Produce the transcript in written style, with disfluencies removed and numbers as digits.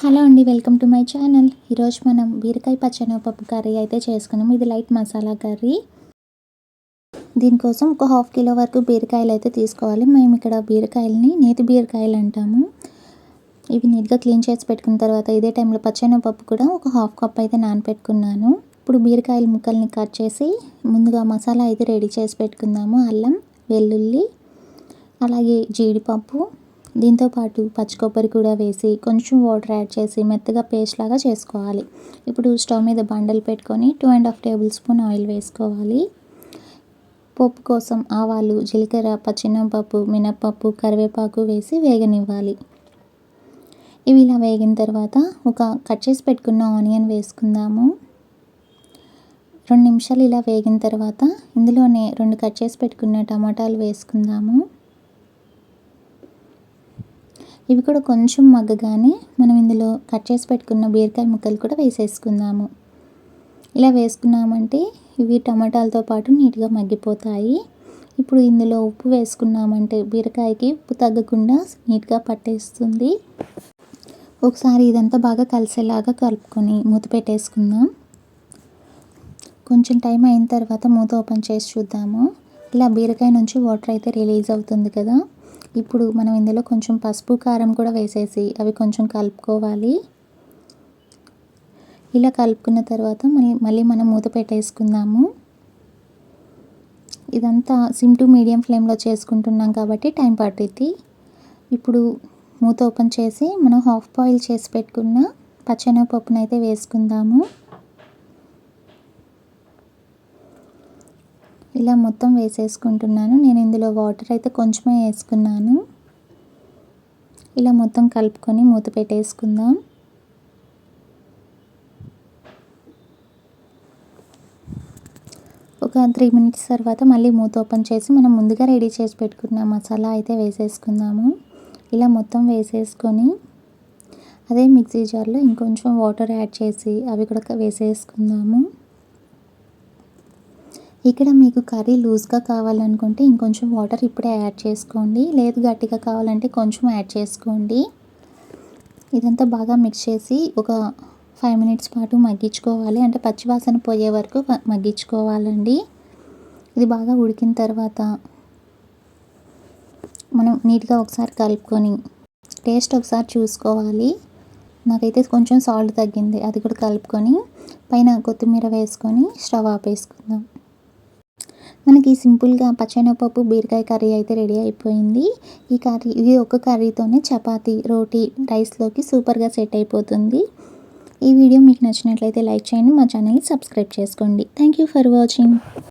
Hello అండి, welcome to my channel. ఈరోజు మనం బీరకాయ పచ్చెనగపప్పు కర్రీ అయితే చేసుకున్నాం. ఇది లైట్ మసాలా కర్రీ. దీనికోసం ఒక హాఫ్ కిలో వరకు బీరకాయలు అయితే తీసుకోవాలి. మేము ఇక్కడ బీరకాయలని నేతి బీరకాయలు అంటాము. ఇవి నీట్గా క్లీన్ చేసి పెట్టుకున్న తర్వాత ఇదే టైంలో పచ్చెనగపప్పు కూడా ఒక హాఫ్ కప్ అయితే నానపెట్టుకున్నాను. ఇప్పుడు బీరకాయల ముక్కల్ని కట్ చేసి ముందుగా మసాలా అయితే రెడీ చేసి పెట్టుకుందాము. అల్లం, వెల్లుల్లి, అలాగే జీడిపప్పు, దీంతోపాటు పచ్చి కొబ్బరి కూడా వేసి కొంచెం వాటర్ యాడ్ చేసి మెత్తగా పేస్ట్ లాగా చేసుకోవాలి. ఇప్పుడు స్టవ్ మీద బండలు పెట్టుకొని 2.5 టేబుల్ స్పూన్ ఆయిల్ వేసుకోవాలి. పోపు కోసం ఆవాలు, జీలకర్ర, పచ్చెనగపప్పు, మినప్పప్పు, కరివేపాకు వేసి వేగనివ్వాలి. ఇవి ఇలా వేగిన తర్వాత ఒక కట్ చేసి పెట్టుకున్న ఆనియన్ వేసుకుందాము. 2 నిమిషాలు ఇలా వేగిన తర్వాత ఇందులోనే 2 కట్ చేసి పెట్టుకున్న టమాటాలు వేసుకుందాము. ఇవి కూడా కొంచెం మగ్గగానే మనం ఇందులో కట్ చేసి పెట్టుకున్న బీరకాయ ముక్కలు కూడా వేసేసుకుందాము. ఇలా వేసుకున్నామంటే ఇవి టమాటాలతో పాటు నీట్గా మగ్గిపోతాయి. ఇప్పుడు ఇందులో ఉప్పు వేసుకున్నామంటే బీరకాయకి ఉప్పు తగ్గకుండా నీట్గా పట్టేస్తుంది. ఒకసారి ఇదంతా బాగా కలిసేలాగా కలుపుకొని మూత పెట్టేసుకుందాం. కొంచెం టైం అయిన తర్వాత మూత ఓపెన్ చేసి చూద్దాము. ఇలా బీరకాయ నుంచి వాటర్ అయితే రిలీజ్ అవుతుంది కదా. ఇప్పుడు మనం ఇందులో కొంచెం పసుపు, కారం కూడా వేసేసి అవి కొంచెం కలుపుకోవాలి. ఇలా కలుపుకున్న తర్వాత మళ్ళీ మనం మూత పెట్టేసుకుందాము. ఇదంతా సిమ్ టు మీడియం ఫ్లేమ్లో చేసుకుంటున్నాం కాబట్టి టైం పడుతుంది. ఇప్పుడు మూత ఓపెన్ చేసి మనం హాఫ్ బాయిల్ చేసి పెట్టుకున్న పచ్చెనగపప్పును అయితే వేసుకుందాము. ఇలా మొత్తం వేసేసుకుంటున్నాను. నేను ఇందులో వాటర్ అయితే కొంచెమే వేసుకున్నాను. ఇలా మొత్తం కలుపుకొని మూత పెట్టేసుకుందాం. ఒక 3 మినిట్స్ తర్వాత మళ్ళీ మూత ఓపెన్ చేసి మనం ముందుగా రెడీ చేసి పెట్టుకున్న మసాలా అయితే వేసేసుకుందాము. ఇలా మొత్తం వేసేసుకొని అదే మిక్సీ జార్లో ఇంకొంచెం వాటర్ యాడ్ చేసి అవి కూడా వేసేసుకుందాము. ఇక్కడ మీకు కర్రీ లూజ్గా కావాలనుకుంటే ఇంకొంచెం వాటర్ ఇప్పుడే యాడ్ చేసుకోండి. లేదు గట్టిగా కావాలంటే కొంచెం యాడ్ చేసుకోండి. ఇదంతా బాగా మిక్స్ చేసి ఒక 5 మినిట్స్ పాటు మగ్గించుకోవాలి. అంటే పచ్చివాసన పోయే వరకు మగ్గించుకోవాలండి. ఇది బాగా ఉడికిన తర్వాత మనం నీట్గా ఒకసారి కలుపుకొని టేస్ట్ ఒకసారి చూసుకోవాలి. నాకైతే కొంచెం సాల్ట్ తగ్గింది. అది కూడా కలుపుకొని పైన కొత్తిమీర వేసుకొని స్టవ్ ఆపేసుకుందాం. మనకి సింపుల్గా పచ్చెనగపప్పు బీరకాయ కర్రీ అయితే రెడీ అయిపోయింది. ఇది ఒక కర్రీతోనే చపాతీ, రోటీ, రైస్లోకి సూపర్గా సెట్ అయిపోతుంది. ఈ వీడియో మీకు నచ్చినట్లయితే లైక్ చేయండి. మా ఛానల్ని సబ్స్క్రైబ్ చేసుకోండి. Thank you for watching.